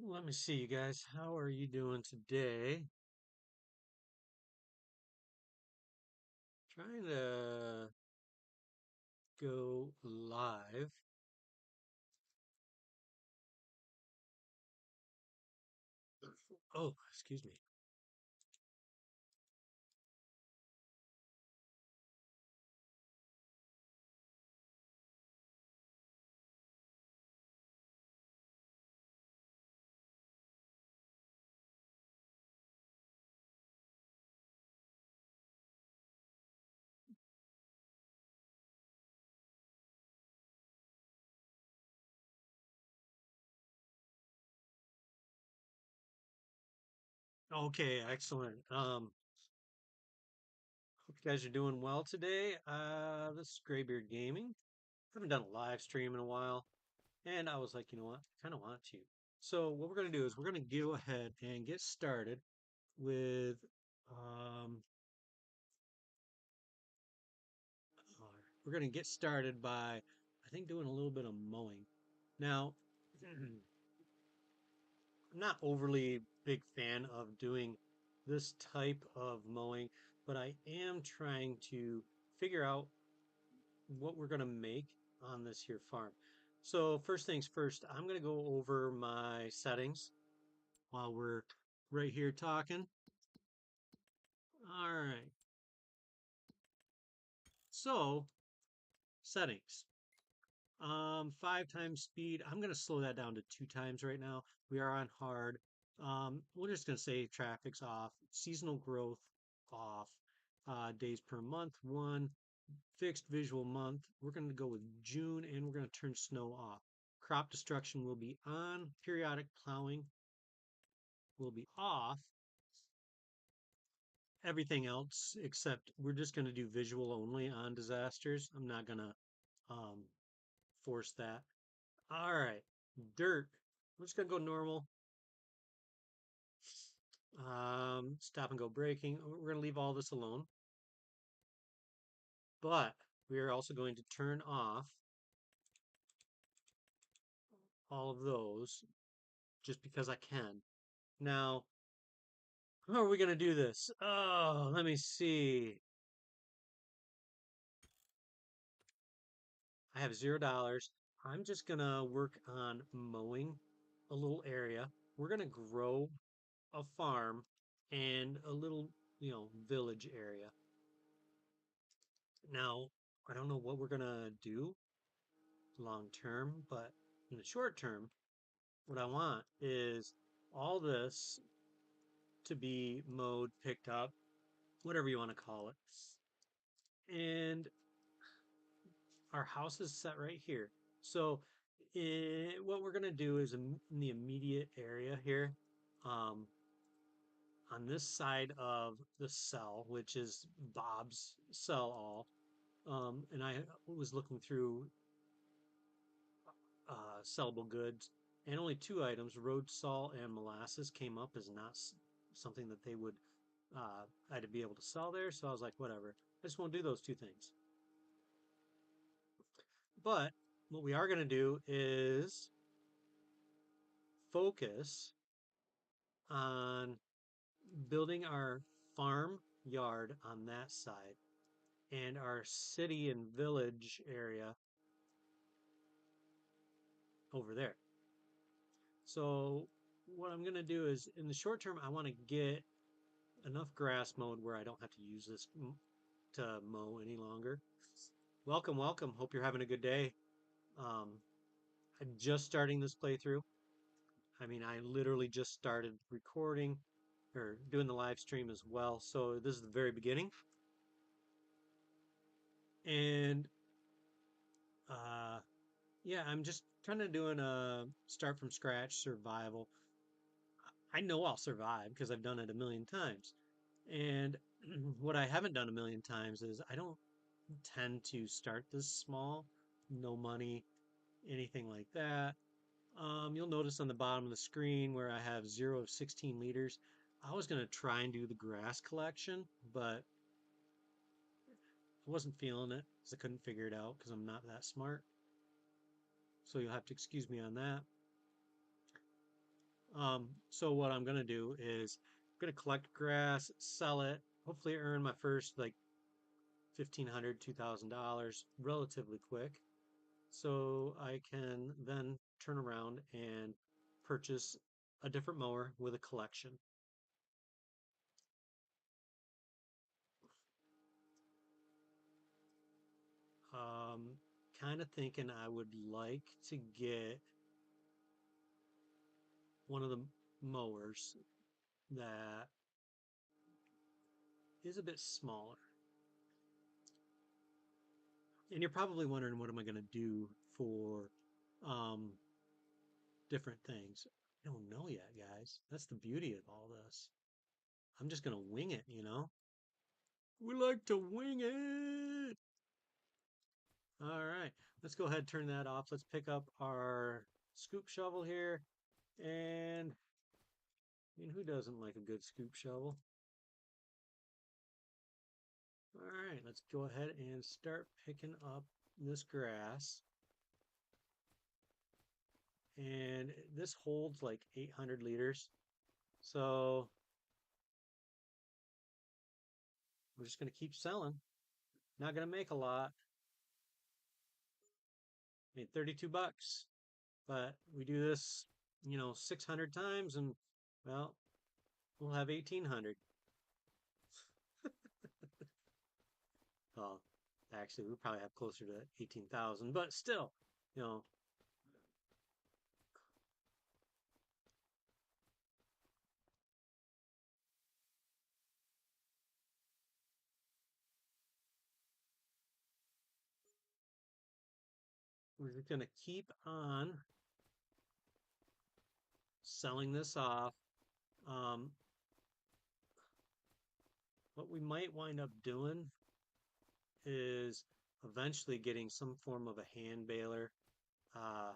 Let me see, you guys. How are you doing today? Trying to go live. Oh, excuse me. Okay, excellent. Hope you guys are doing well today. This is Graybeard Gaming. Haven't done a live stream in a while, and I was like, you know what? I kind of want to. So what we're gonna do is we're gonna go ahead and get started with um, we're gonna get started by I think doing a little bit of mowing. Now, I'm not overly big fan of doing this type of mowing, but I am trying to figure out what we're going to make on this here farm. So first things first, I'm going to go over my settings while we're right here talking. All right. So settings. 5 times speed. I'm going to slow that down to 2 times right now. We are on hard. We're just going to say traffic's off, seasonal growth off, days per month, one, fixed visual month. We're going to go with June and we're going to turn snow off. Crop destruction will be on, periodic plowing will be off. Everything else except we're just going to do visual only on disasters. I'm not going to um, force that. All right, dirt. We're just gonna go normal. Stop and go braking. We're gonna leave all this alone, but we are also going to turn off all of those just because I can. Now, how are we gonna do this? Oh, let me see. I have $0. I'm just gonna work on mowing a little area. We're gonna grow a farm and a little, village area. Now, I don't know what we're gonna do long term, but in the short term, what I want is all this to be mowed, picked up, whatever you want to call it. And our house is set right here. So what we're going to do is in the immediate area here, um, on this side of the cell, which is Bob's cell all, and I was looking through sellable goods, and only 2 items, road salt and molasses, came up as not something that they would I'd be able to sell there. So I was like, whatever. I just won't do those 2 things. But what we are going to do is focus on building our farm yard on that side and our city and village area over there. So what I'm going to do is in the short term, I want to get enough grass mowed where I don't have to use this to mow any longer. Welcome, welcome. Hope you're having a good day. Um, I'm just starting this playthrough. I mean, I literally just started recording or doing the live stream as well. So this is the very beginning. And uh, yeah, I'm just kind of doing a start from scratch survival. I know I'll survive because I've done it a million times. And what I haven't done a million times is I don't tend to start this small, no money, anything like that. You'll notice on the bottom of the screen where I have 0 of 16 liters. I was going to try and do the grass collection, but I wasn't feeling it because I couldn't figure it out because I'm not that smart. So you'll have to excuse me on that. So what I'm gonna do is I'm gonna collect grass, sell it, hopefully earn my first like $1,500, $2,000 relatively quick, so I can then turn around and purchase a different mower with a collection. Um, kind of thinking I would like to get one of the mowers that is a bit smaller. And you're probably wondering, what am I going to do for um, different things? I don't know yet, guys. That's the beauty of all this. I'm just going to wing it, you know? We like to wing it. All right, let's go ahead and turn that off. Let's pick up our scoop shovel here. And I mean, who doesn't like a good scoop shovel? All right, let's go ahead and start picking up this grass. And this holds like 800 liters. So we're just going to keep selling. Not going to make a lot. Made 32 bucks. But we do this, 600 times and, well, we'll have 1,800. Well, actually, we probably have closer to 18,000, but still, you know, we're just going to keep on selling this off. Um, what we might wind up doing is eventually getting some form of a hand baler. Uh,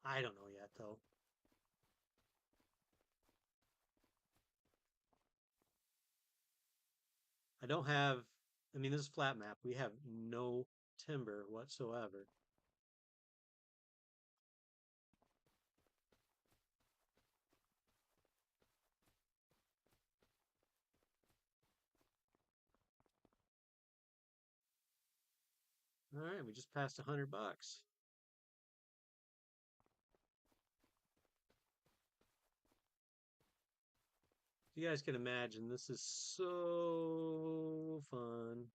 I don't know yet, though. I don't have, I mean, this is flat map. We have no timber whatsoever. All right, we just passed 100 bucks. You guys can imagine, this is so fun.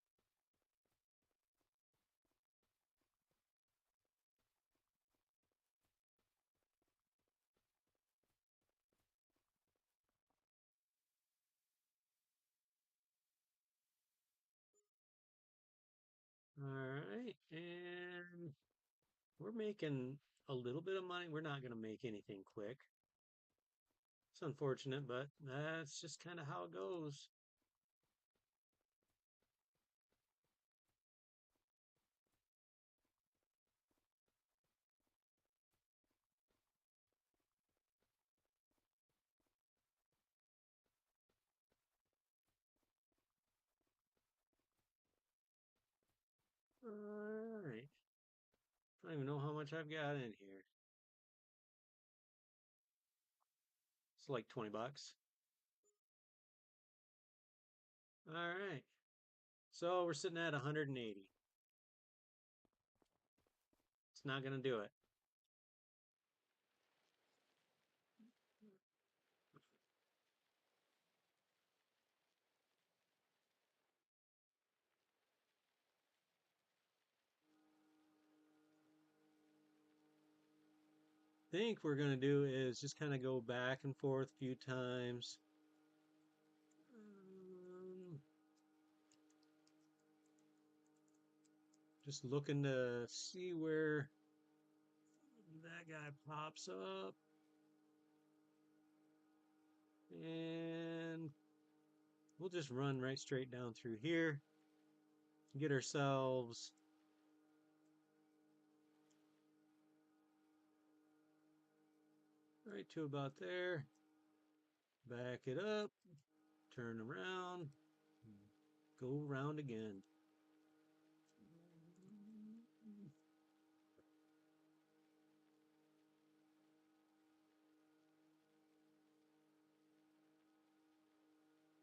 All right, and we're making a little bit of money. We're not going to make anything quick. It's unfortunate, but that's just kind of how it goes. All right. I don't even know how much I've got in here. It's like 20 bucks. All right. So we're sitting at 180. It's not going to do it. Think we're going to do is just kind of go back and forth a few times. Just looking to see where that guy pops up. And we'll just run right straight down through here. Get ourselves right to about there. Back it up. Turn around. Go around again.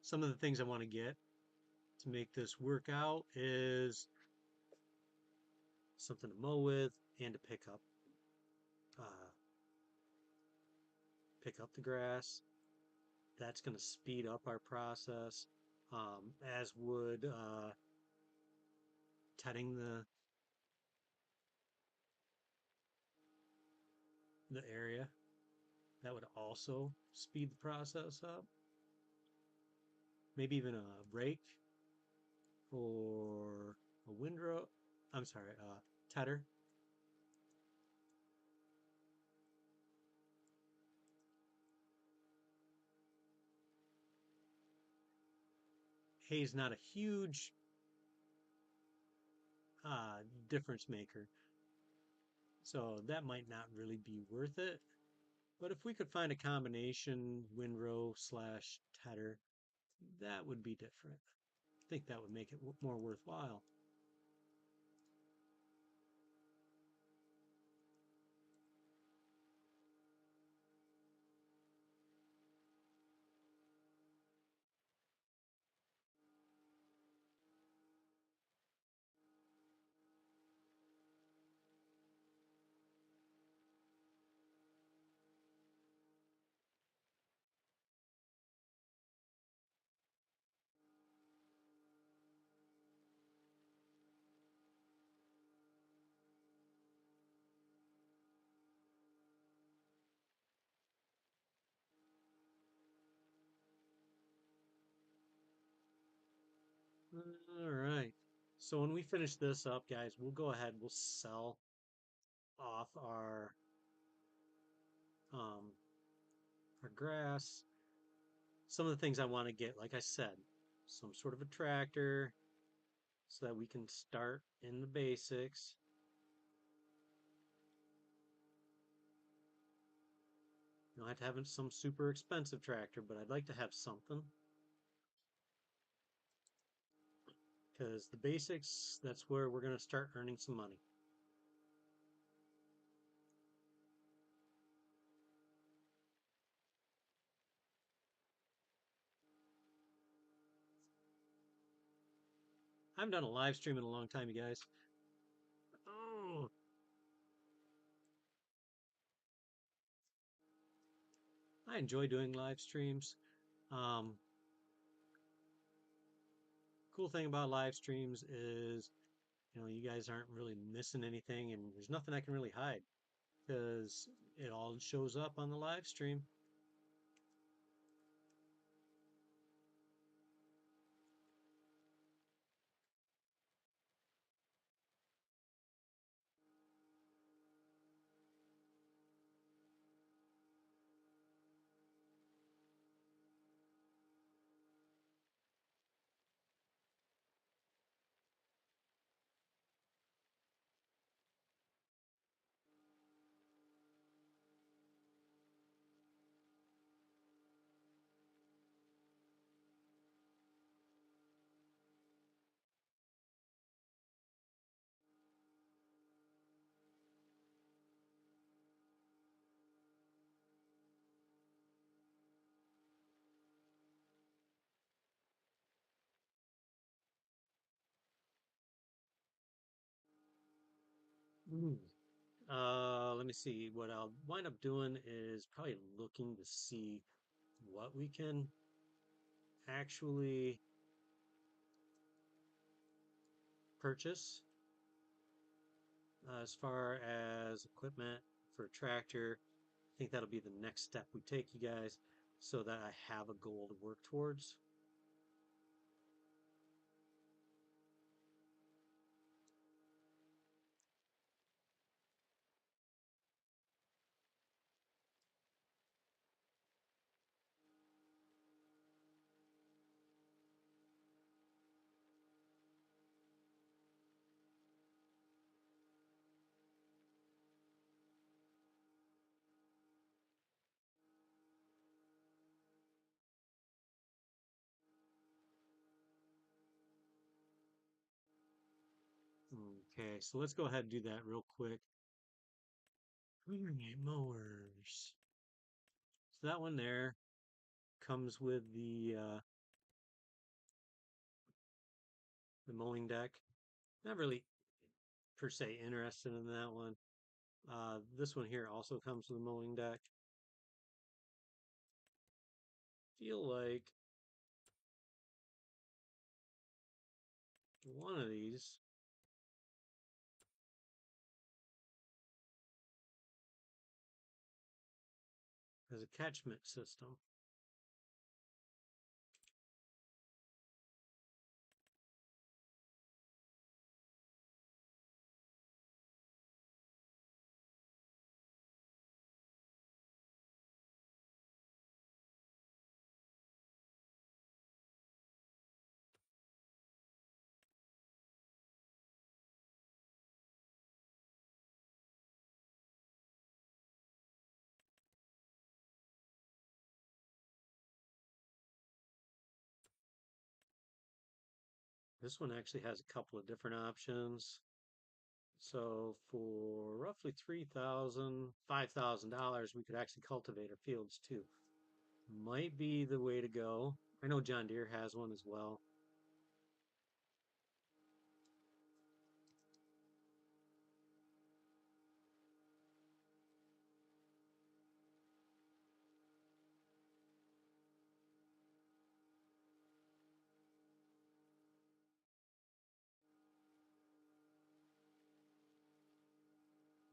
some of the things I want to get to make this work out is something to mow with and to uh, pick up the grass. That's going to speed up our process, as would tedding the area. That would also speed the process up. Maybe even a rake or a windrow. I'm sorry, tedder. Hay's not a huge uh, difference maker, so that might not really be worth it. But if we could find a combination windrow slash tedder, that would be different. I think that would make it more worthwhile. All right. So when we finish this up, guys, we'll go ahead. We'll sell off um, our grass. Some of the things I want to get, like I said, some sort of a tractor so that we can start in the basics. You don't have to have some super expensive tractor, but I'd like to have something because the basics, that's where we're going to start earning some money. I haven't done a live stream in a long time, you guys. Oh, I enjoy doing live streams. Um, cool thing about live streams is, you guys aren't really missing anything, and there's nothing I can really hide because it all shows up on the live stream. Mm. Let me see. What I'll wind up doing is probably looking to see what we can actually purchase as far as equipment for a tractor. I think that'll be the next step we take, you guys, so that I have a goal to work towards. Okay, so let's go ahead and do that real quick. Clearing mowers. So that one there comes with the the mowing deck. Not really per se interested in that one. This one here also comes with a mowing deck. Feel like one of these has a catchment system. This one actually has a couple of different options. So for roughly $5,000, we could actually cultivate our fields too. Might be the way to go. I know John Deere has one as well.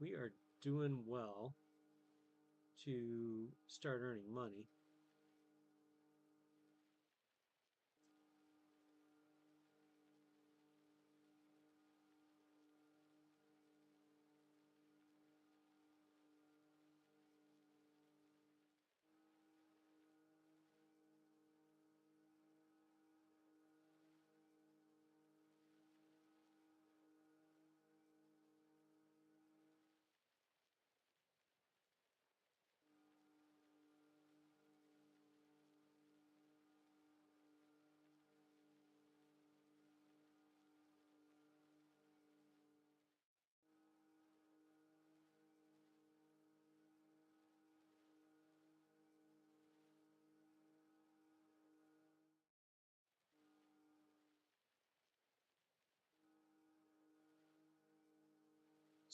We are doing well to start earning money.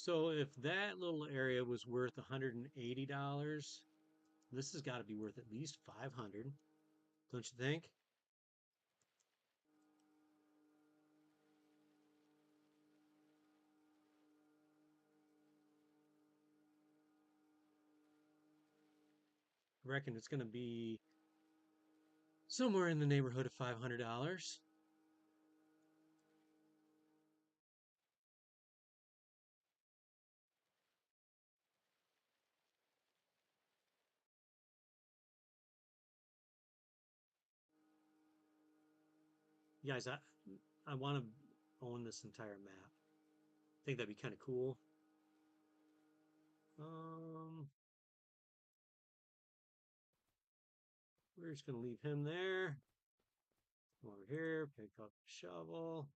So if that little area was worth $180, this has got to be worth at least 500, don't you think? I reckon it's going to be somewhere in the neighborhood of $500. Guys, I want to own this entire map. I think that'd be kind of cool. Um, we're just gonna leave him there. Come over here, pick up the shovel.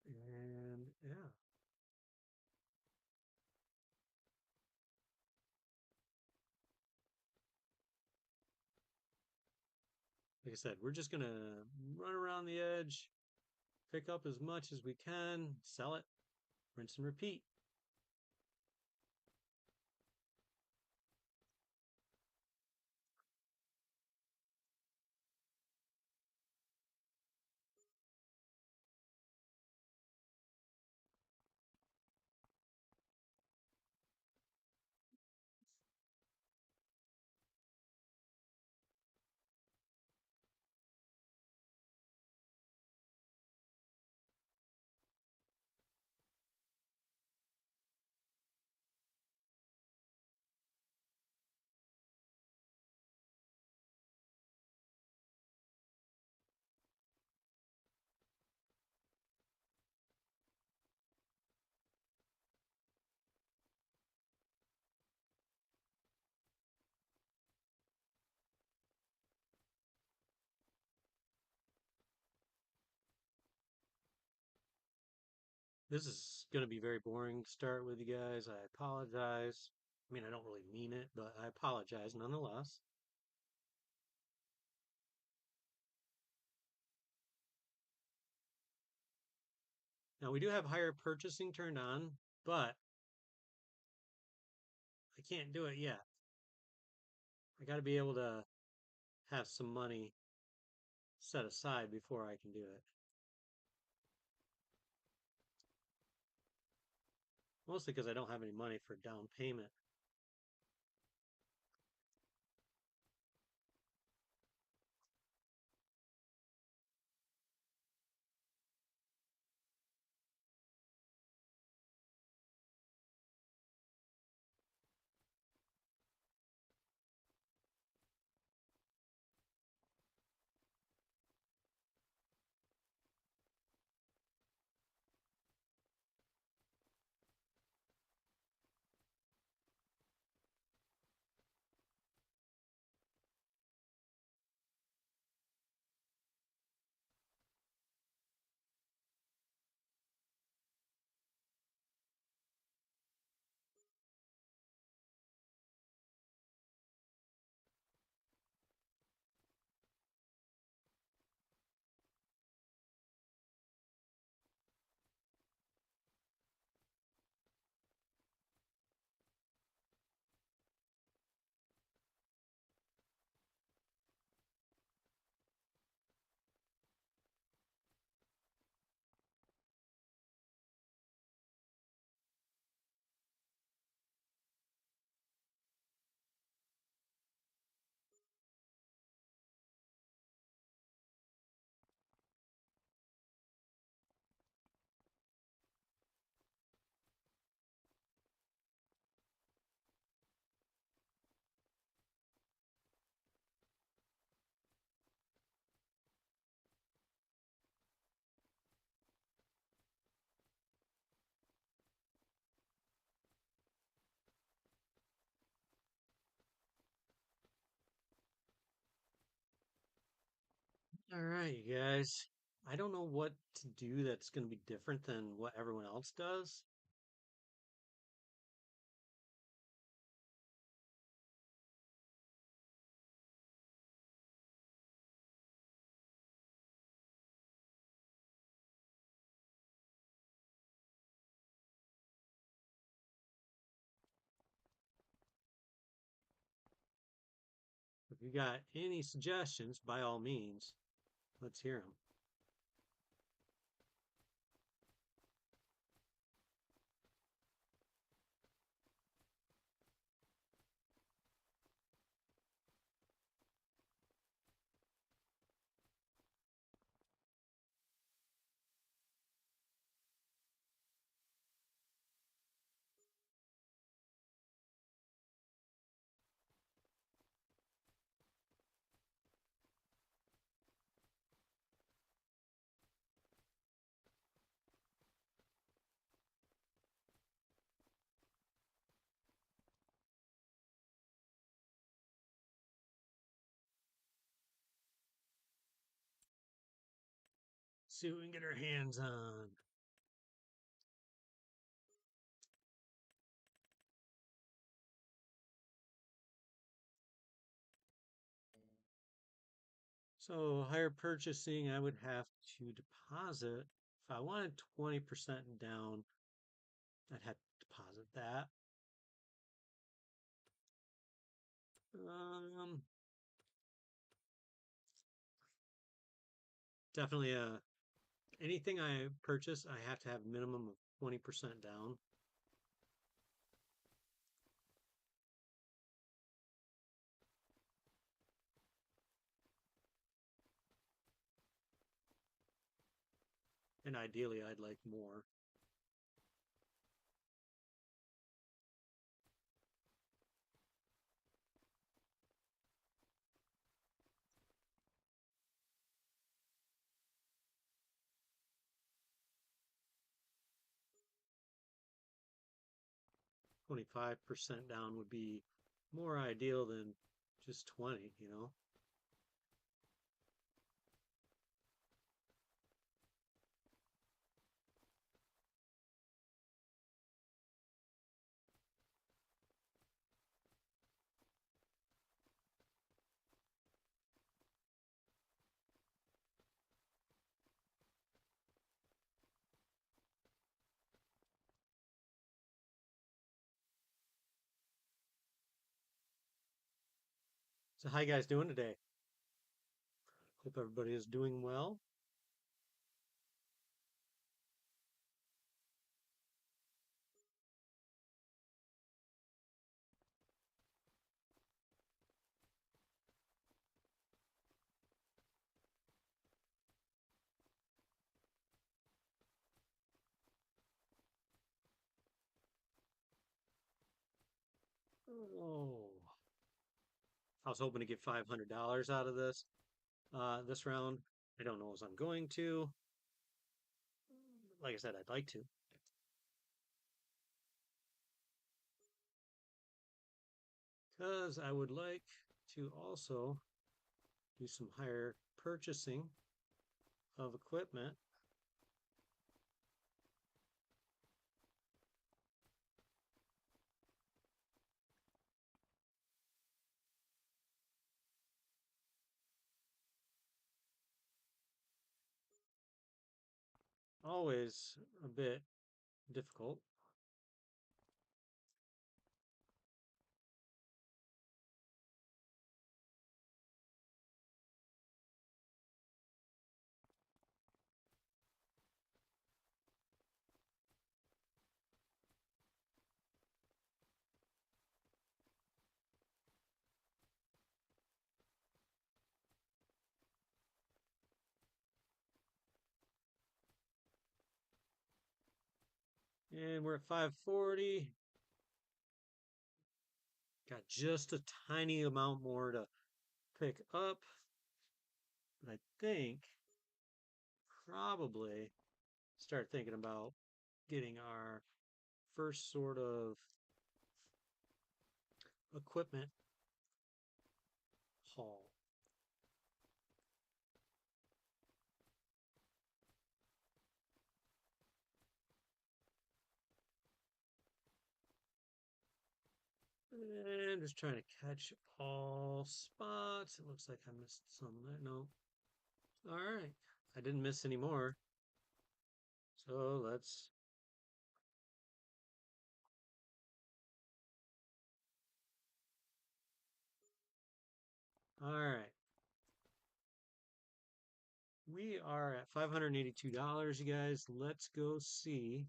And yeah, like I said, we're just gonna run around the edge, pick up as much as we can, sell it, rinse and repeat. This is gonna be very boring to start with you guys. I apologize. I mean, I don't really mean it, but I apologize nonetheless. Now we do have higher purchasing turned on, but I can't do it yet. I got to be able to have some money set aside before I can do it. Mostly because I don't have any money for down payment. All right, you guys. I don't know what to do that's going to be different than what everyone else does. If you got any suggestions, by all means, let's hear them. See what we can get our hands on. So higher purchasing, I would have to deposit. If I wanted 20% down, I'd have to deposit that. Um, Definitely anything I purchase, I have to have minimum of 20% down. And ideally, I'd like more. 25% down would be more ideal than just 20, you know? So how you guys doing today? Hope everybody is doing well. Oh, I was hoping to get $500 out of this round. I don't know as I'm going to. Like I said, I'd like to, because I would like to also do some higher purchasing of equipment. Always a bit difficult. And we're at 540. Got just a tiny amount more to pick up. But I think probably start thinking about getting our first sort of equipment haul. And just trying to catch all spots. It looks like I missed some there. No. All right. I didn't miss any more. So let's. All right. We are at $582, you guys. Let's go see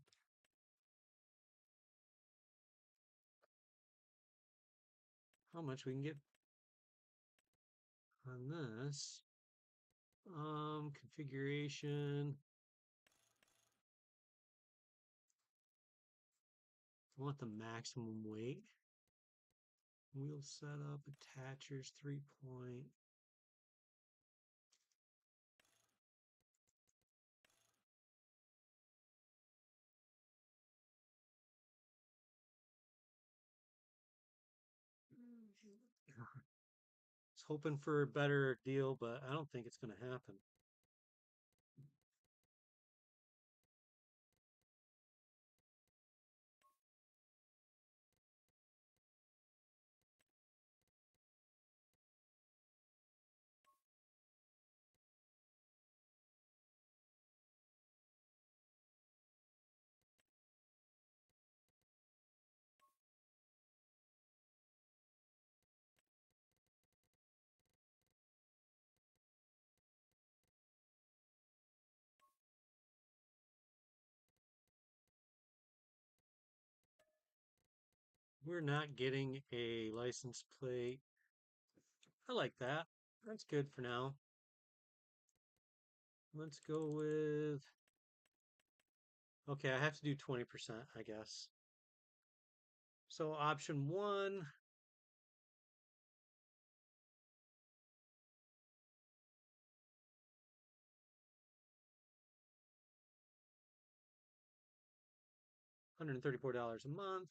how much we can get on this. Configuration. I want the maximum weight. Wheel setup, attachers, 3 point. Was hoping for a better deal, but I don't think it's going to happen. We're not getting a license plate. I like that. That's good for now. Let's go with. Okay, I have to do 20%, I guess. So option one, $134 a month.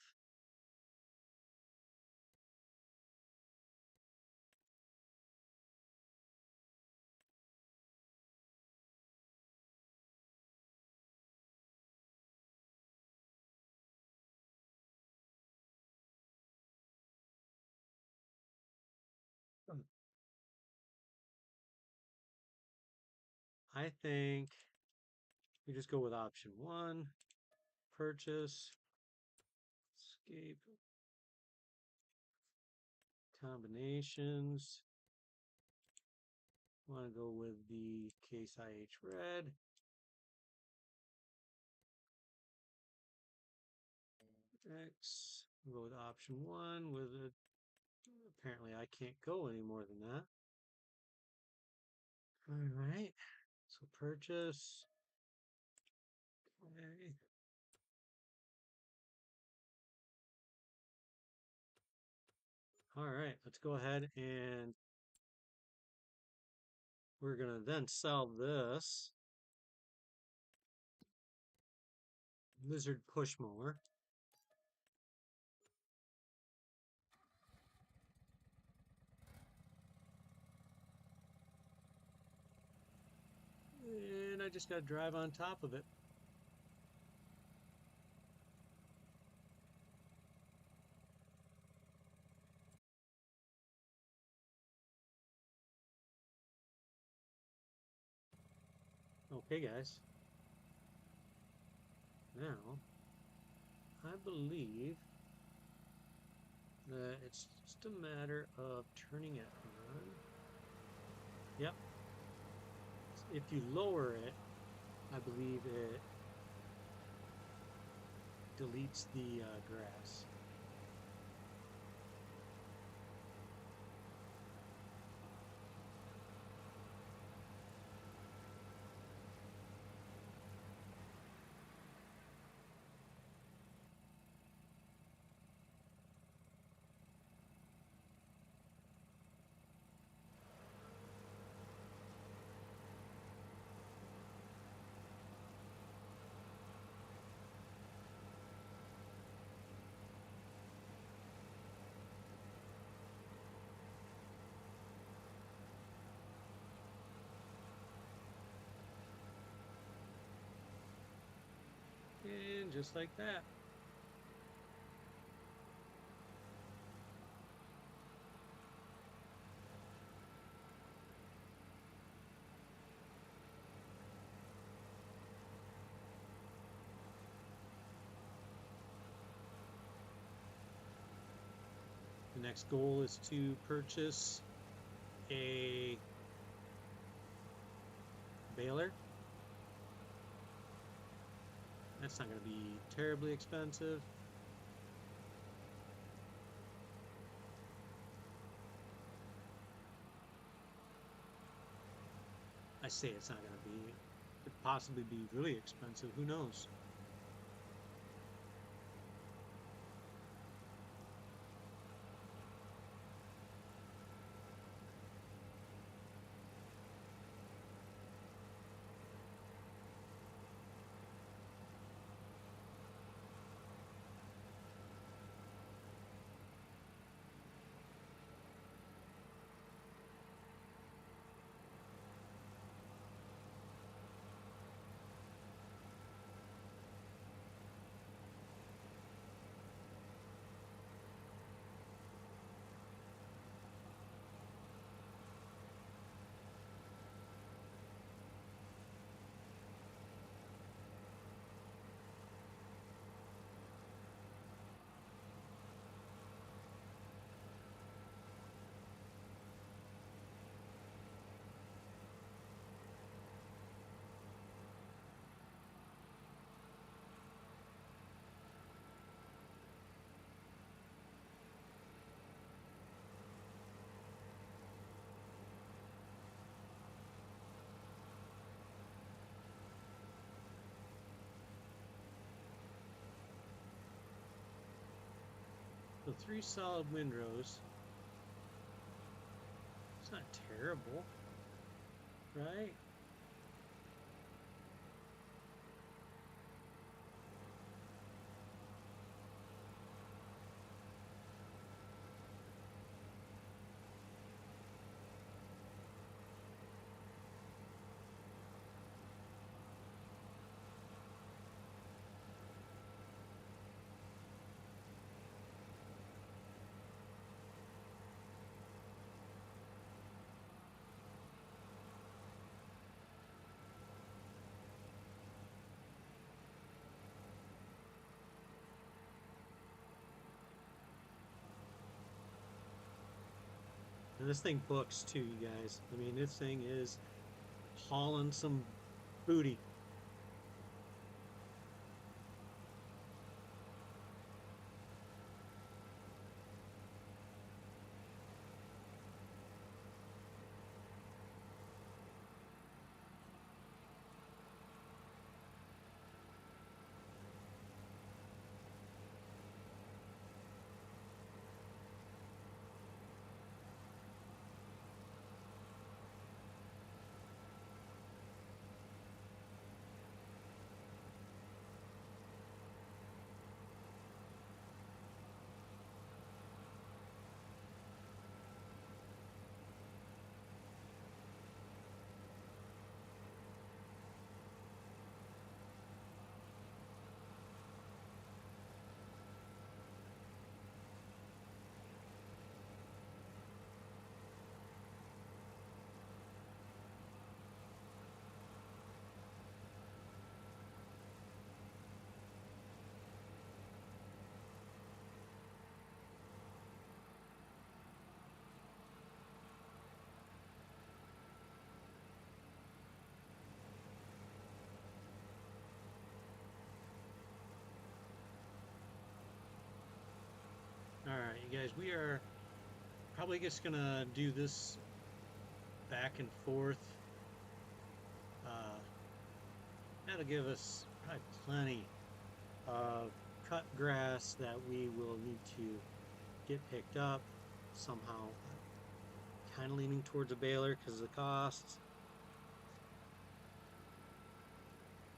I think we just go with option one, purchase, escape, combinations. Want to go with the Case IH red. X. We'll go with option 1 with it. Apparently I can't go any more than that. All right. So purchase. Okay. All right, let's go ahead and we're going to then sell this lizard push mower. And I just got to drive on top of it. Okay, guys. Now, I believe that it's just a matter of turning it on. Yep. If you lower it, I believe it deletes the grass. And just like that. The next goal is to purchase a baler. That's not going to be terribly expensive. I say it's not going to be. It could possibly be really expensive. Who knows? So 3 solid windrows. It's not terrible, right? And this thing books too, you guys. I mean, this thing is hauling some booty. All right, you guys, we are probably just gonna do this back and forth. Uh, That'll give us probably plenty of cut grass that we will need to get picked up somehow. Kind of leaning towards a baler because of the costs,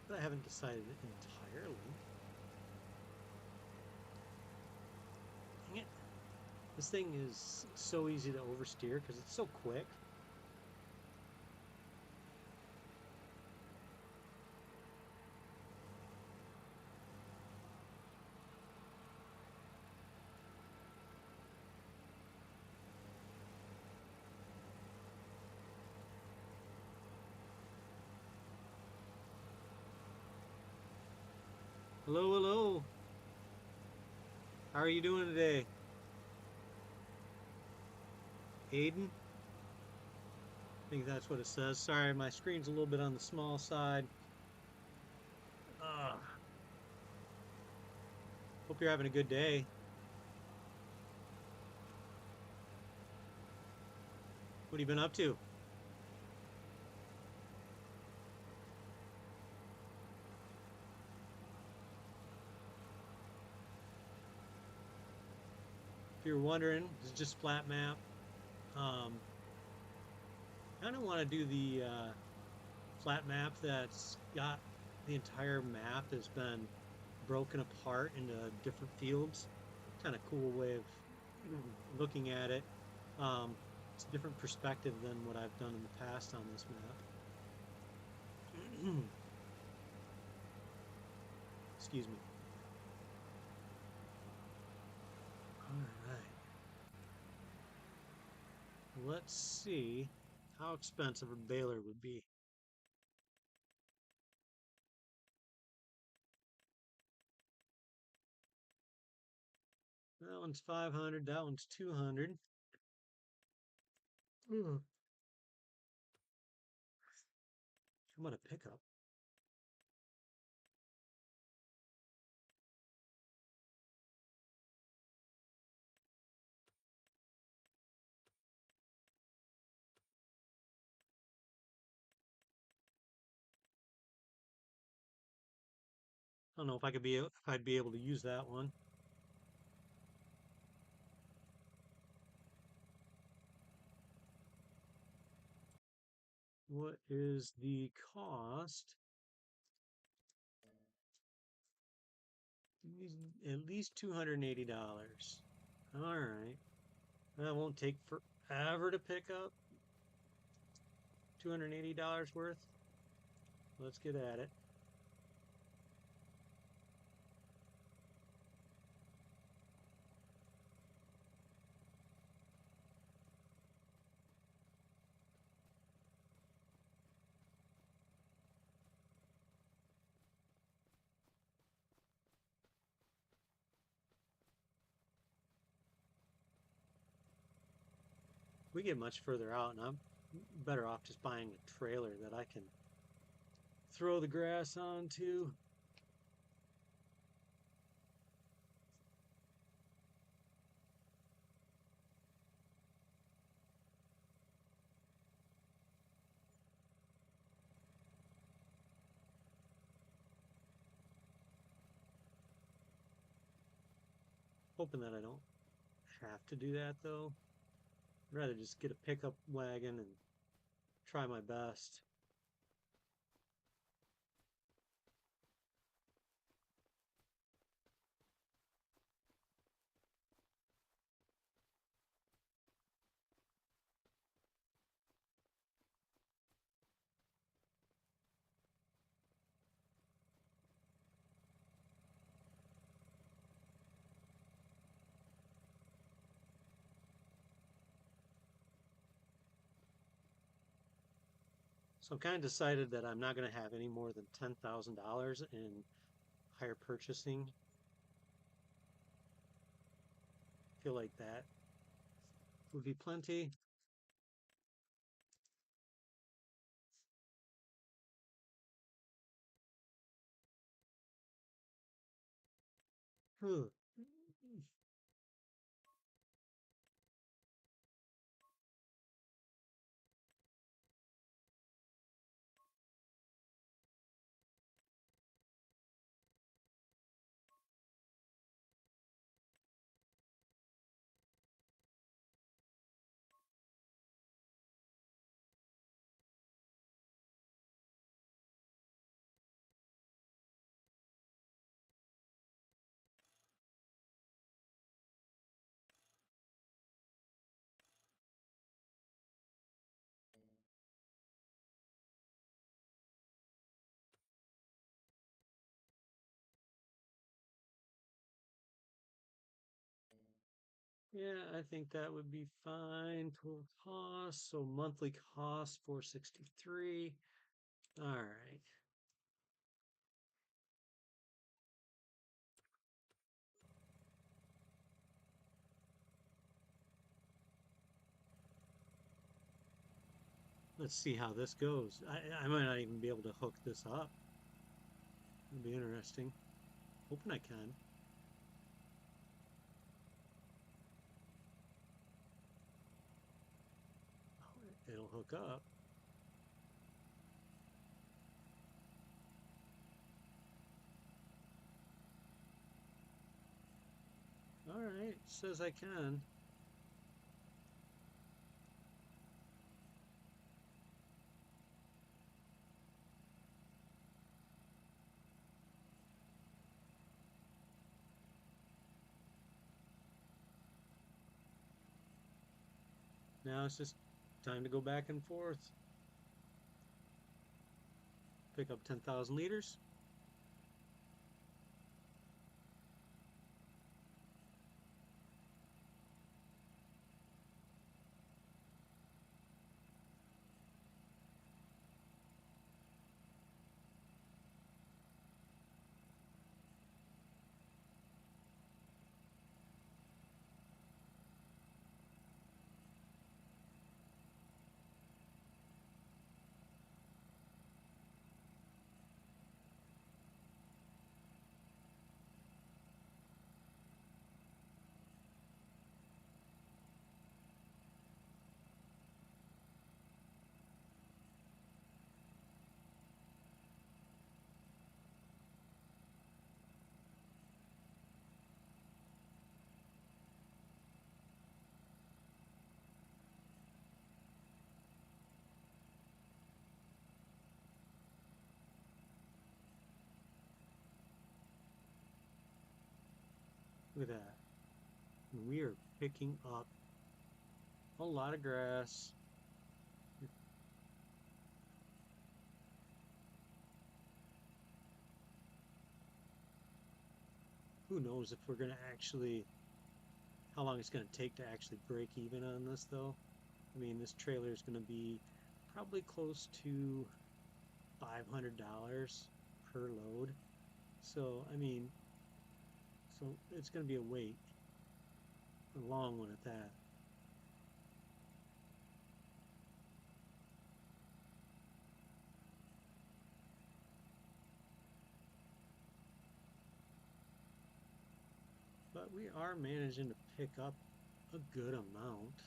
but I haven't decided entirely. Dang it. This thing is so easy to oversteer because it's so quick. Hello, hello. How are you doing today? Aiden? I think that's what it says. Sorry, my screen's a little bit on the small side. Ugh. Hope you're having a good day. What have you been up to? If you're wondering, it's just flat map. Um, I kind of want to do the flat map that's got the entire map has been broken apart into different fields. Kind of cool way of looking at it. Um, it's a different perspective than what I've done in the past on this map. Excuse me. All right. Let's see how expensive a baler would be. That one's 500, that one's 200. How about a pickup? I don't know if I'd be able to use that one. What is the cost? At least $280. All right. That won't take forever to pick up. $280 worth. Let's get at it. we get much further out, and I'm better off just buying a trailer that I can throw the grass onto. Hoping that I don't have to do that though. I'd rather just get a pickup wagon and try my best. So I'm kind of decided that I'm not going to have any more than $10,000 in hire purchasing. I feel like that would be plenty. Huh. Yeah, I think that would be fine. Total cost, so monthly cost 463. All right. Let's see how this goes. I might not even be able to hook this up. It'll be interesting. Hoping I can. Oh, it'll hook up. All right, says I can. Now it's just time to go back and forth. Pick up 10,000 liters. Look at that. We are picking up a lot of grass. Who knows if we're going to actually, how long it's going to take to actually break even on this though. I mean, this trailer is going to be probably close to $500 per load. So, I mean, so it's going to be a wait, a long one at that. but we are managing to pick up a good amount.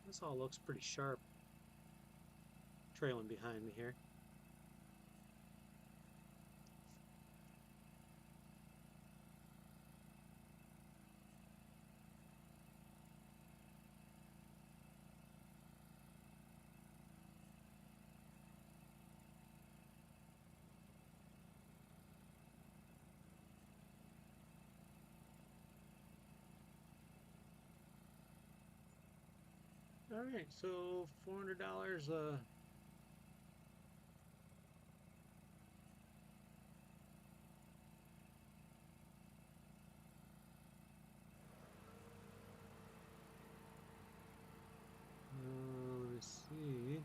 This all looks pretty sharp, trailing behind me here. All right, so $400. Let's see.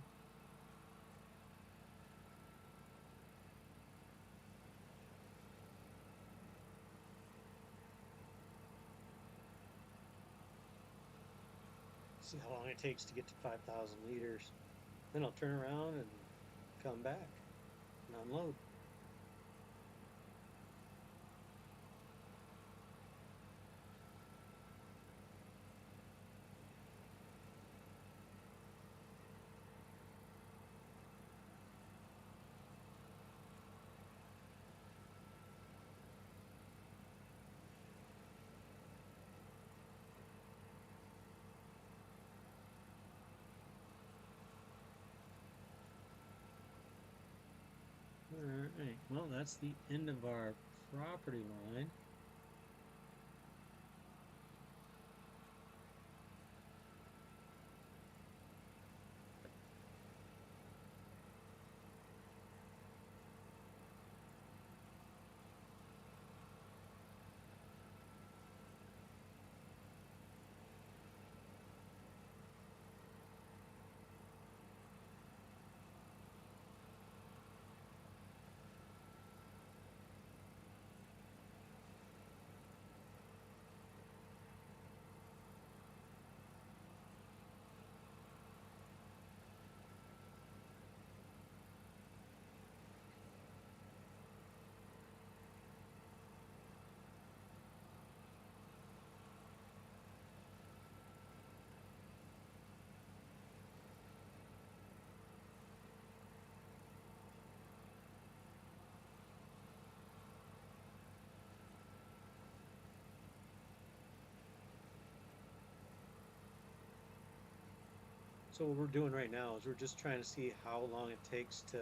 See how long it takes to get to 5,000 liters. Then I'll turn around and come back and unload. All right, well, that's the end of our property line. So what we're doing right now is we're just trying to see how long it takes to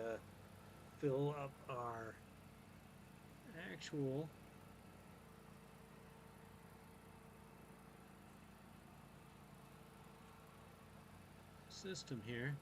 fill up our actual system here.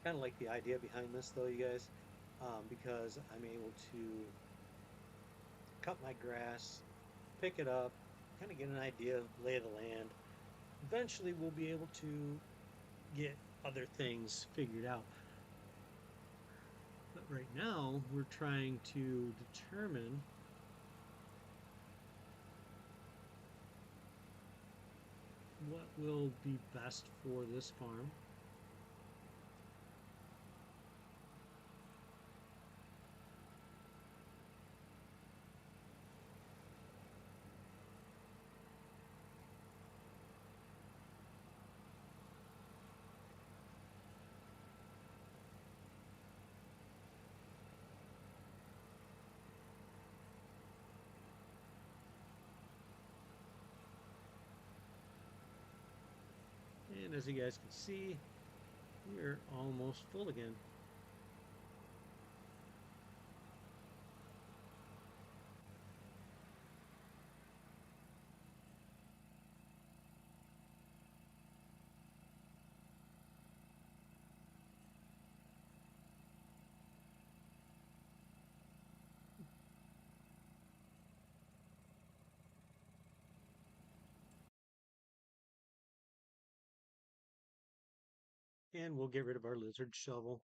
Kind of like the idea behind this though, you guys, because I'm able to cut my grass, pick it up, kind of get an idea of lay of the land. Eventually we'll be able to get other things figured out. But right now we're trying to determine what will be best for this farm. And as you guys can see, we're almost full again. And we'll get rid of our lizard shovel.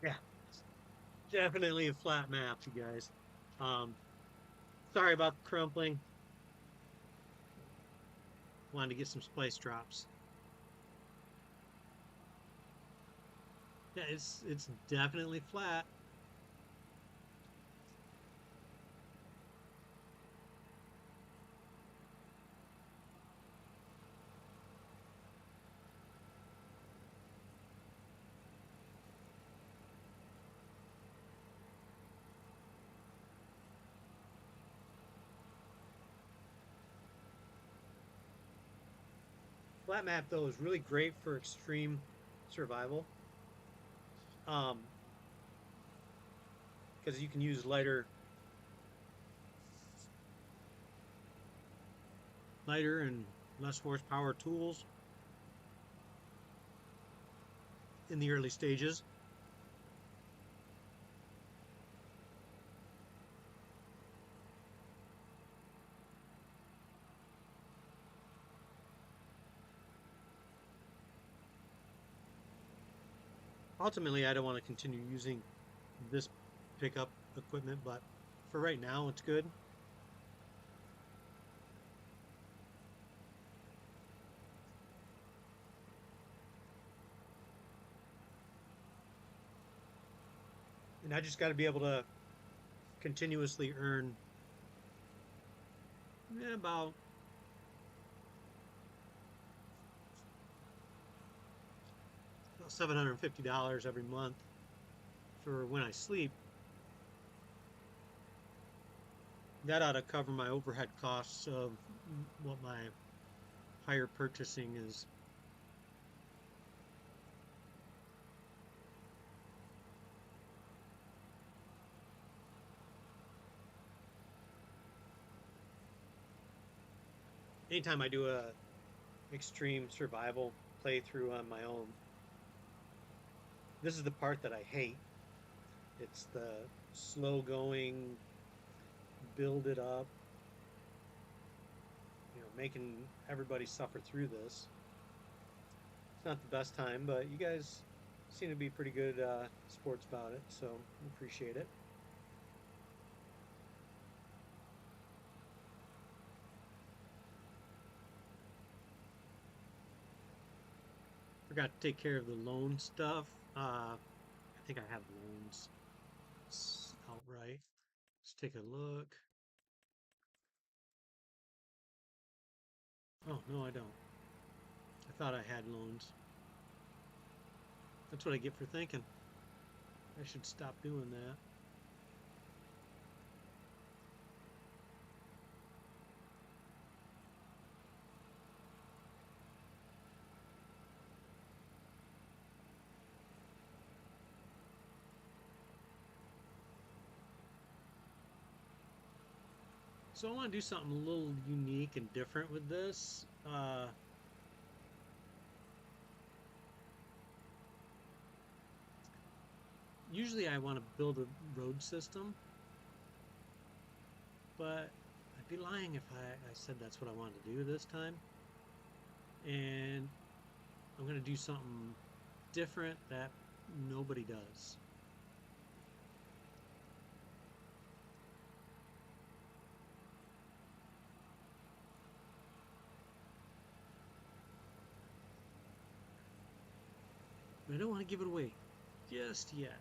Yeah, definitely a flat map, you guys. Um, Sorry about the crumpling. Wanted to get some splice drops. Yeah, it's definitely flat. Flat map though is really great for extreme survival. Um, because you can use lighter and less horsepower tools in the early stages. Ultimately, I don't want to continue using this pickup equipment, but for right now, it's good. And I just got to be able to continuously earn about $750 every month for when I sleep. That ought to cover my overhead costs of what my higher purchasing is. Anytime I do a extreme survival playthrough on my own, this is the part that I hate. It's the slow going, build it up, making everybody suffer through this. It's not the best time, but you guys seem to be pretty good sports about it, so appreciate it. Forgot to take care of the loan stuff. I think I have loans outright. Let's take a look. Oh, no, I don't. I thought I had loans. That's what I get for thinking. I should stop doing that. So I want to do something a little unique and different with this. usually I want to build a road system, but I'd be lying if I said that's what I want to do this time. And I'm going to do something different that nobody does. But I don't want to give it away just yet.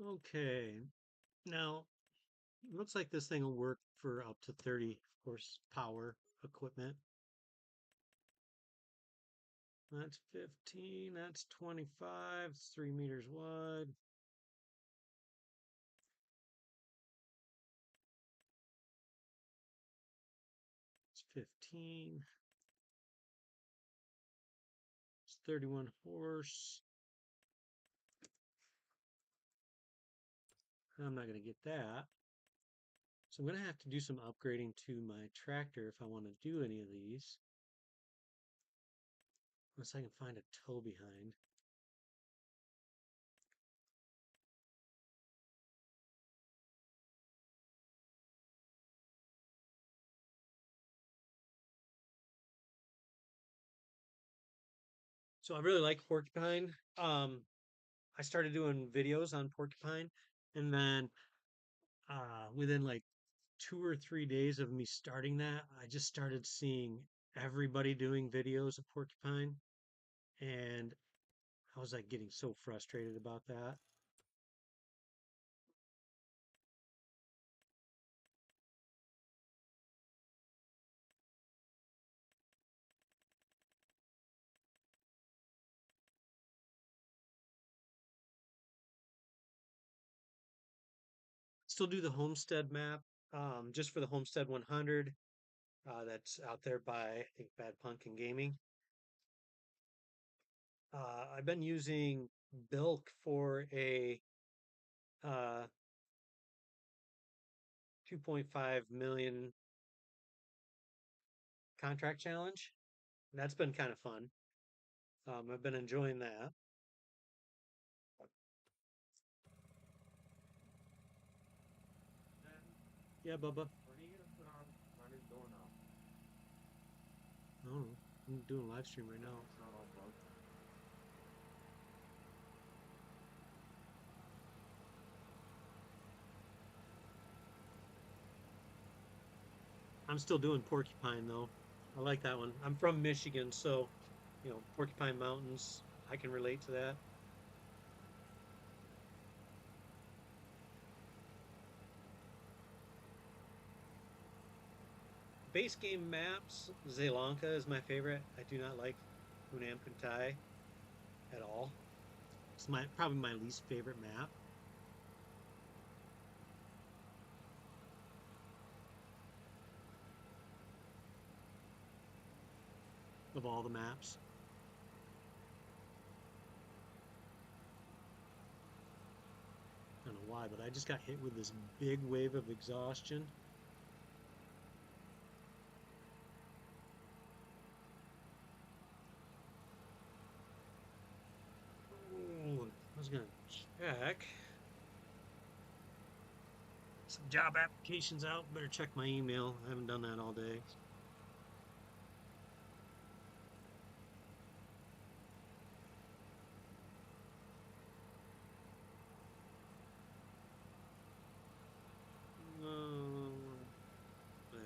Okay, now it looks like this thing will work for up to 30 horsepower equipment. That's 15, that's 25, it's 3 meters wide. It's 15. It's 31 horse. I'm not going to get that. So I'm going to have to do some upgrading to my tractor if I want to do any of these. Unless I can find a tow behind. So I really like porcupine. I started doing videos on porcupine, and then within like 2 or 3 days of me starting that, I just started seeing everybody doing videos of porcupine, and I was like getting so frustrated about that. Still do the homestead map, just for the Homestead 100. That's out there by, I think, Bad Pumpkin Gaming. I've been using Bilk for a uh, 2.5 million contract challenge. That's been kind of fun. I've been enjoying that. Yeah, Bubba. I don't know. I'm doing a live stream right now. I'm still doing Porcupine though. I like that one. I'm from Michigan, so Porcupine Mountains. I can relate to that. Base game maps, Sri Lanka is my favorite. I do not like Hunam Kuntai at all. It's my probably my least favorite map of all the maps. I don't know why, but I just got hit with this big wave of exhaustion. Ooh, I was gonna check some job applications out. Better check my email. I haven't done that all day. There.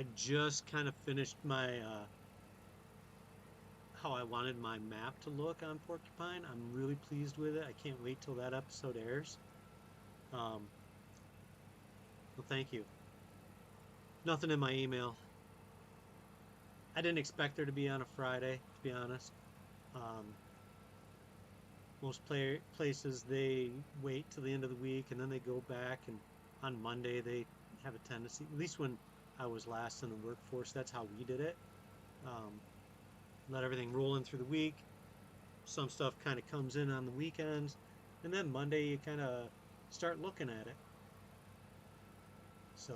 I just kind of finished my how I wanted my map to look on Porcupine. I'm really pleased with it. I can't wait till that episode airs. Um, well, thank you. Nothing in my email. I didn't expect there to be on a Friday, to be honest. Um, most places they wait till the end of the week and then they go back, and on Monday they have a tendency, at least when I was last in the workforce, that's how we did it. Um, let everything roll in through the week. Some stuff kind of comes in on the weekends, and then Monday you kind of start looking at it. So,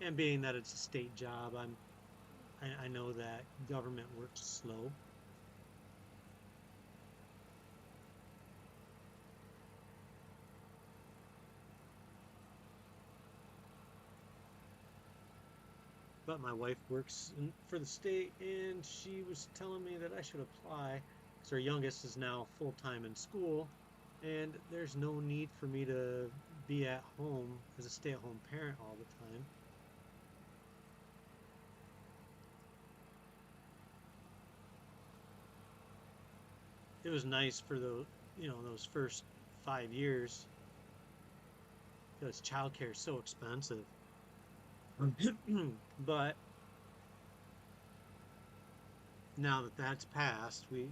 and being that it's a state job, I know that government works slow. But my wife works for the state, and she was telling me that I should apply because her youngest is now full time in school, and there's no need for me to be at home as a stay-at-home parent all the time. It was nice for those first 5 years because childcare is so expensive. But now that that's passed, we've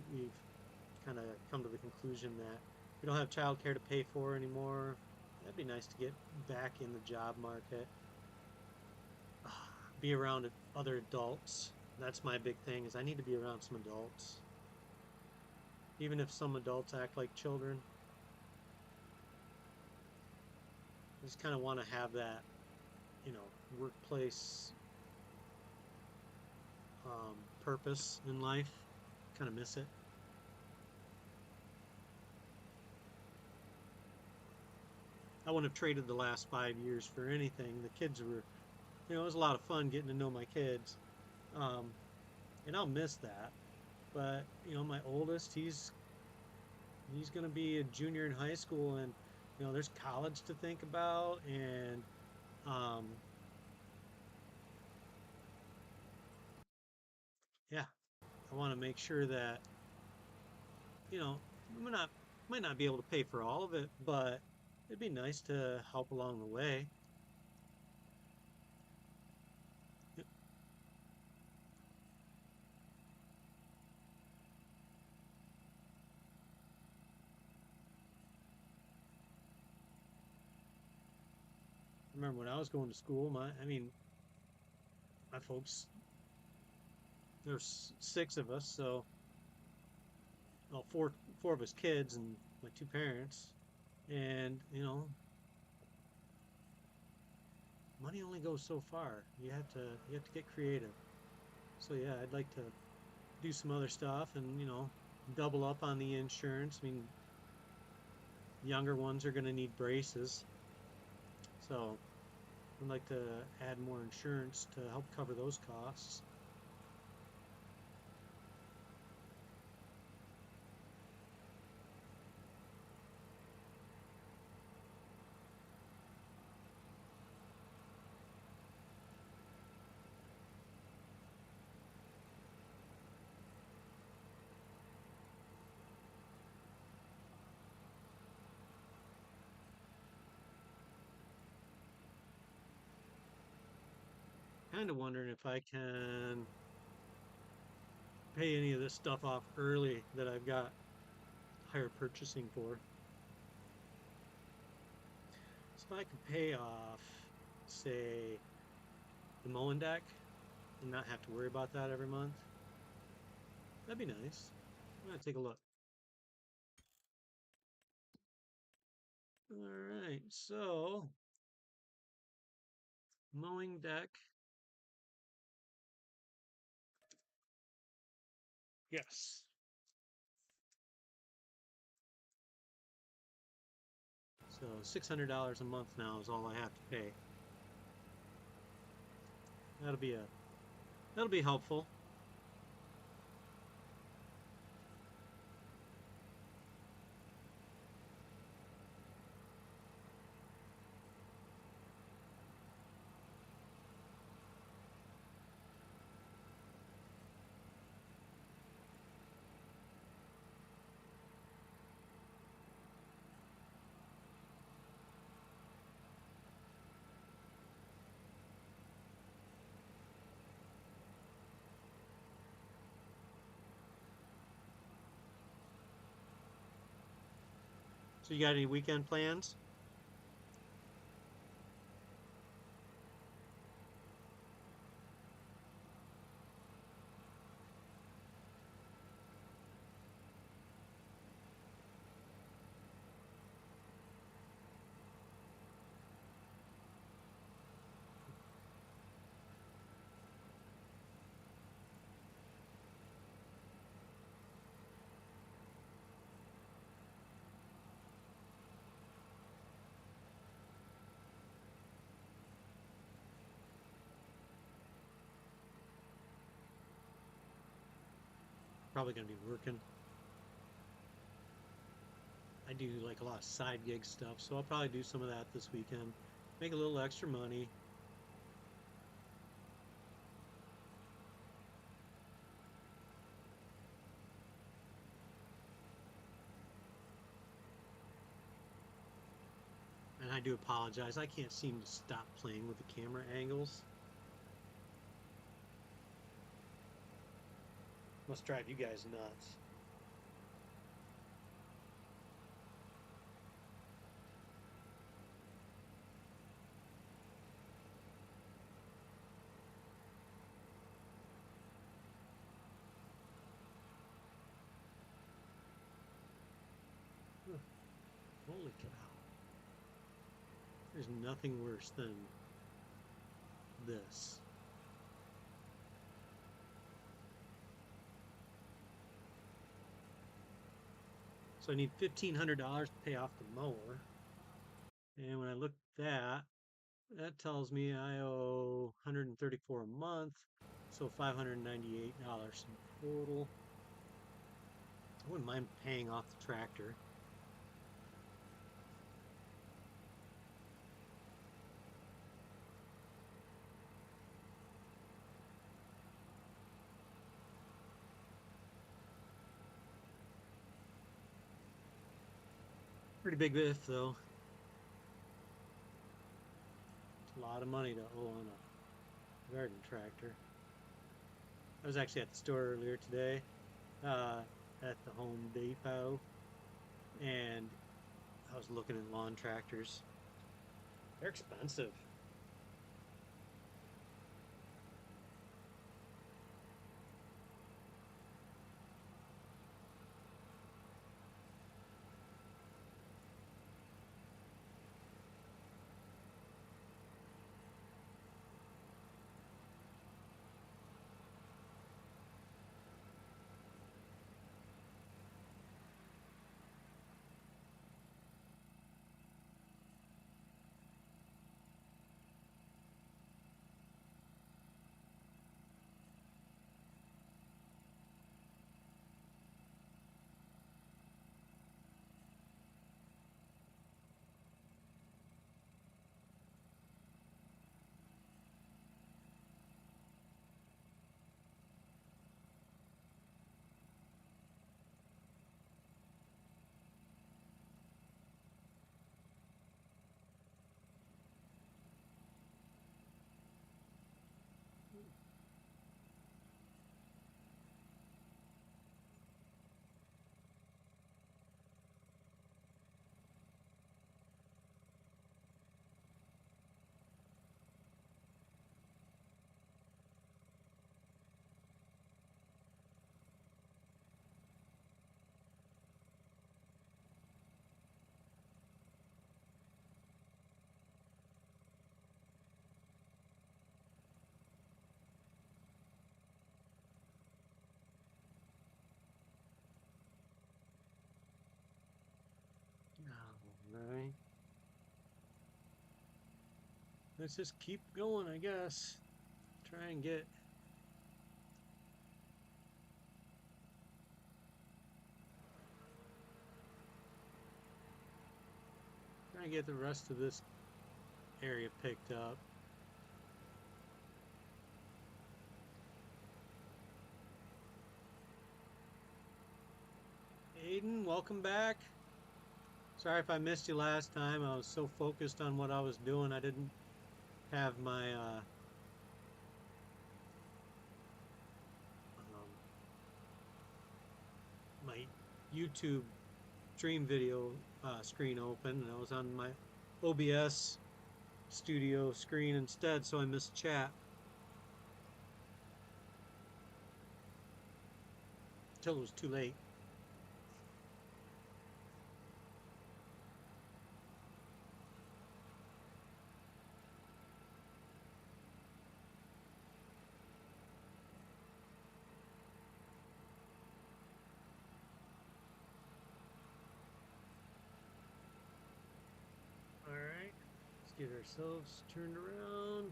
kind of come to the conclusion that we don't have childcare to pay for anymore. That'd be nice to get back in the job market, be around other adults. That's my big thing is I need to be around some adults. Even if some adults act like children, I just kind of want to have that, workplace purpose in life. Kind of miss it. I wouldn't have traded the last 5 years for anything. The kids were, it was a lot of fun getting to know my kids. Um, and I'll miss that. But, my oldest, he's going to be a junior in high school, and there's college to think about, and um, yeah, I want to make sure that we might not be able to pay for all of it, but it'd be nice to help along the way. I remember when I was going to school, my folks, there's six of us, so well, four of us kids and my two parents, and money only goes so far. You have to get creative. So yeah, I'd like to do some other stuff and double up on the insurance. I mean, younger ones are going to need braces, so I'd like to add more insurance to help cover those costs. Kind of wondering if I can pay any of this stuff off early that I've got higher purchasing for. So if I could pay off, say, the mowing deck and not have to worry about that every month, that'd be nice. I'm gonna take a look. All right, so mowing deck, yes. So $600 a month now is all I have to pay. That'll be a that'll be helpful. So you got any weekend plans? Probably gonna be working. I do like a lot of side gig stuff, so I'll probably do some of that this weekend. Make a little extra money. And I do apologize. I can't seem to stop playing with the camera angles. Must drive you guys nuts. Huh, holy cow. There's nothing worse than this. So I need $1,500 to pay off the mower. And when I look at that, that tells me I owe 134 a month, so $598 in total. I wouldn't mind paying off the tractor. Pretty big if though. It's a lot of money to owe on a garden tractor. I was actually at the store earlier today, uh, at the Home Depot, and I was looking at lawn tractors. They're expensive. All right. Let's just keep going, I guess. Try and get the rest of this area picked up. Aiden, welcome back. Sorry if I missed you last time. I was so focused on what I was doing, I didn't have my YouTube stream video screen open, and I was on my OBS studio screen instead, so I missed chat until it was too late. All right, let's get ourselves turned around.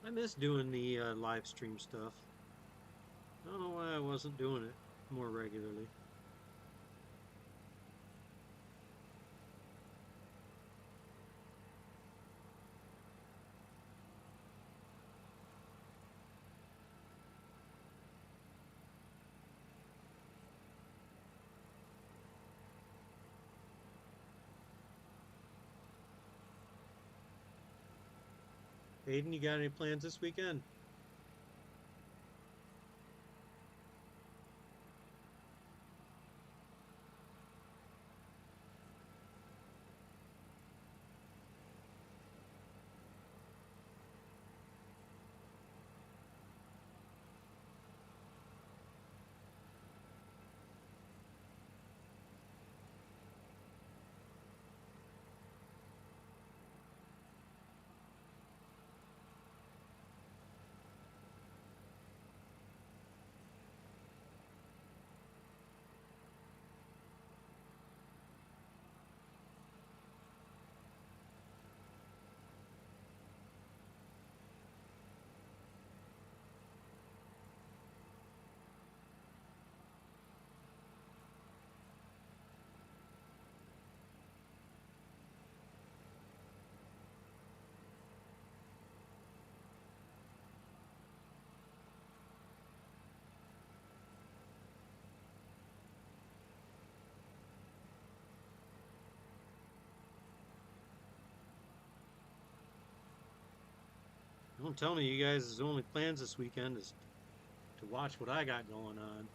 I miss doing the live stream stuff. I don't know why I wasn't doing it more regularly. Aiden, you got any plans this weekend? Don't tell me you guys' only plans this weekend is to watch what I got going on.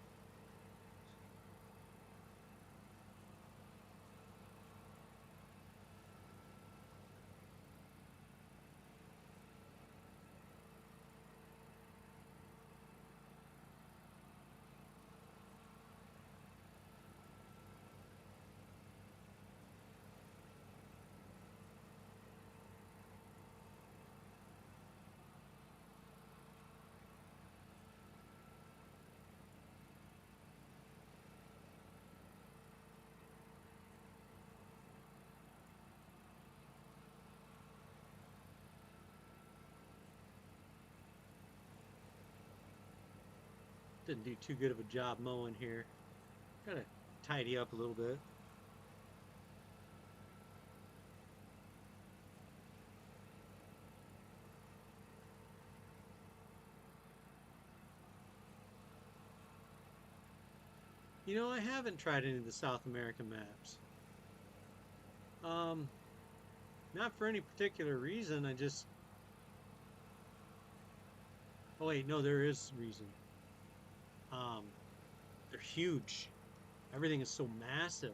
Didn't do too good of a job mowing here. Gotta tidy up a little bit. You know, I haven't tried any of the South American maps. Um, Not for any particular reason. I just, oh wait, no, there is reason. Um, they're huge. Everything is so massive.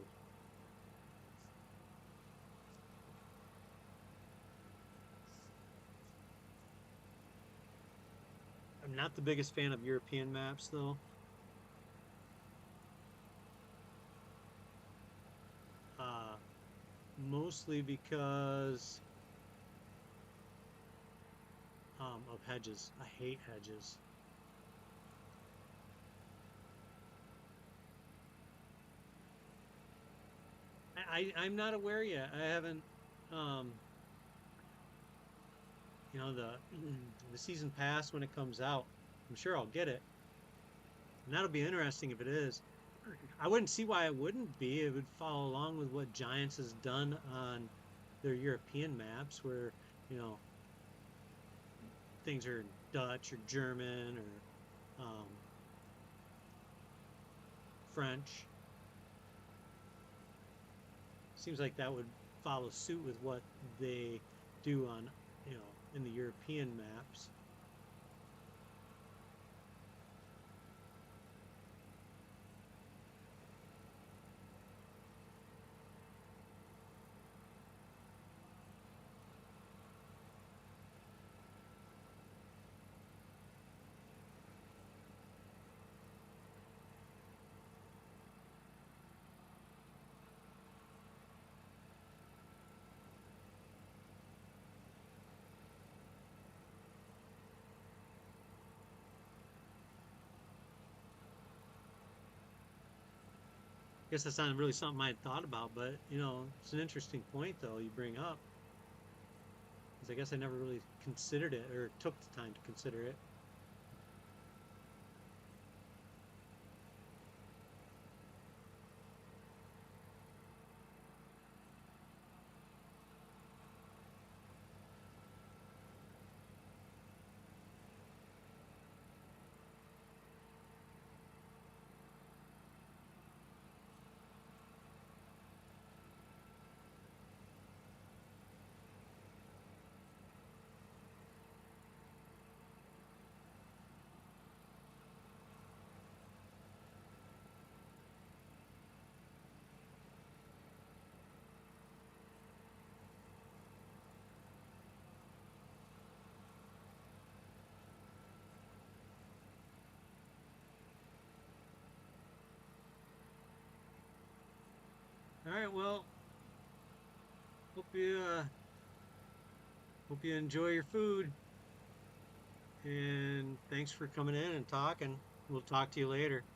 I'm not the biggest fan of European maps, though. Uh, Mostly because of hedges. I hate hedges. I'm not aware yet. I haven't, um, you know, the season pass when it comes out. I'm sure I'll get it, and that'll be interesting if it is. I wouldn't see why it wouldn't be. It would follow along with what Giants has done on their European maps, where you know things are Dutch or German or French. Seems like that would follow suit with what they do on in the European maps. I guess that's not really something I had thought about, but it's an interesting point though you bring up, because I guess I never really considered it or took the time to consider it. All right, well, hope you uh, hope you enjoy your food, and thanks for coming in and talking. We'll talk to you later.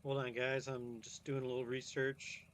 Hold on, guys. I'm just doing a little research.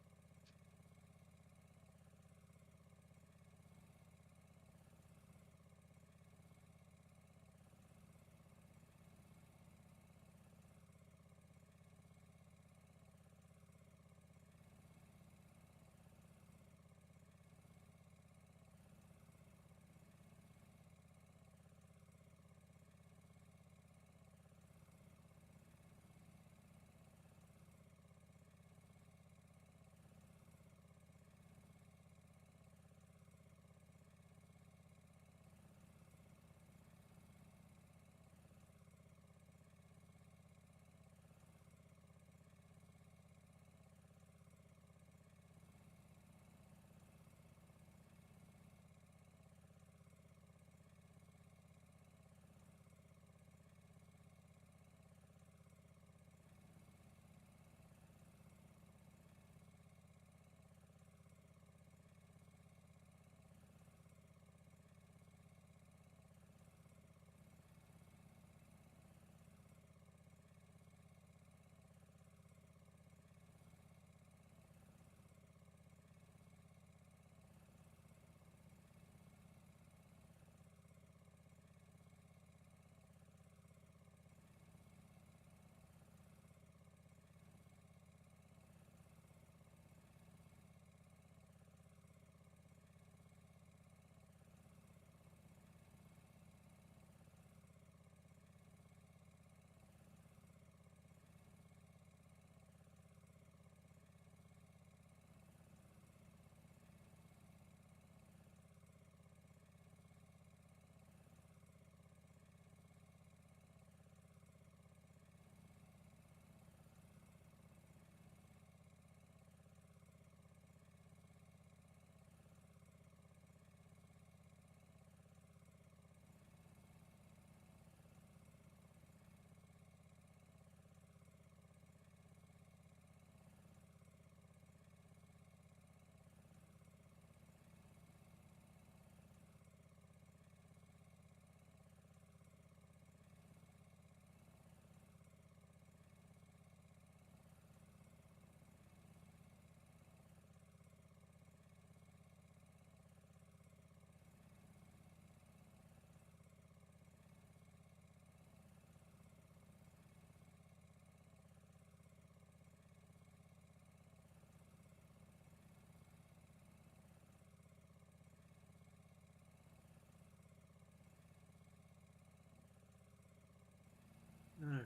All right.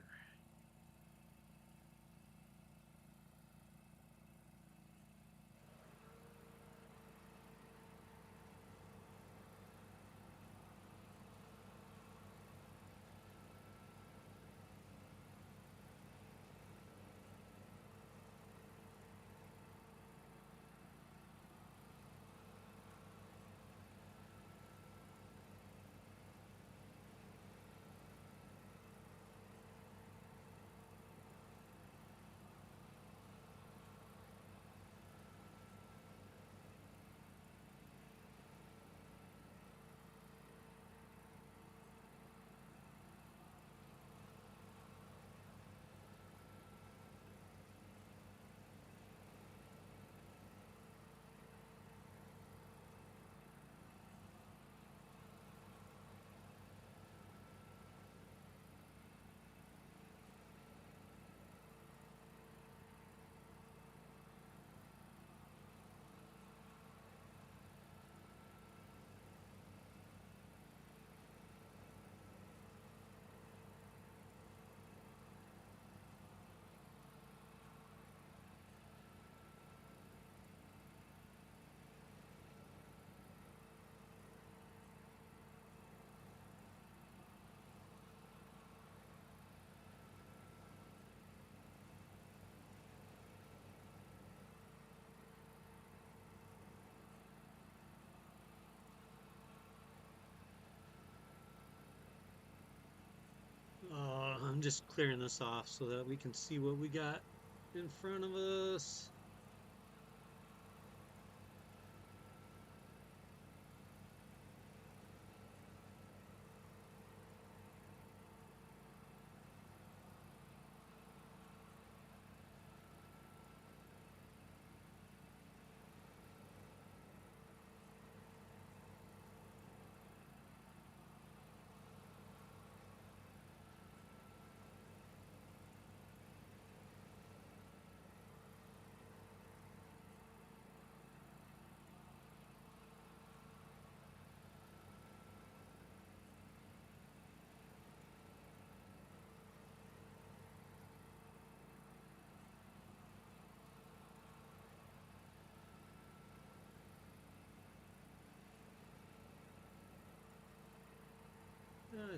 I'm just clearing this off so that we can see what we got in front of us.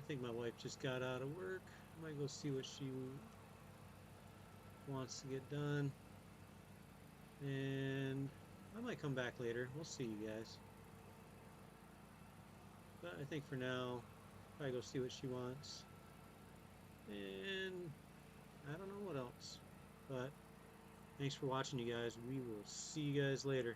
I think my wife just got out of work. I might go see what she wants to get done. And I might come back later. We'll see you guys. But I think for now, probably go see what she wants. And I don't know what else. But thanks for watching, you guys. We will see you guys later.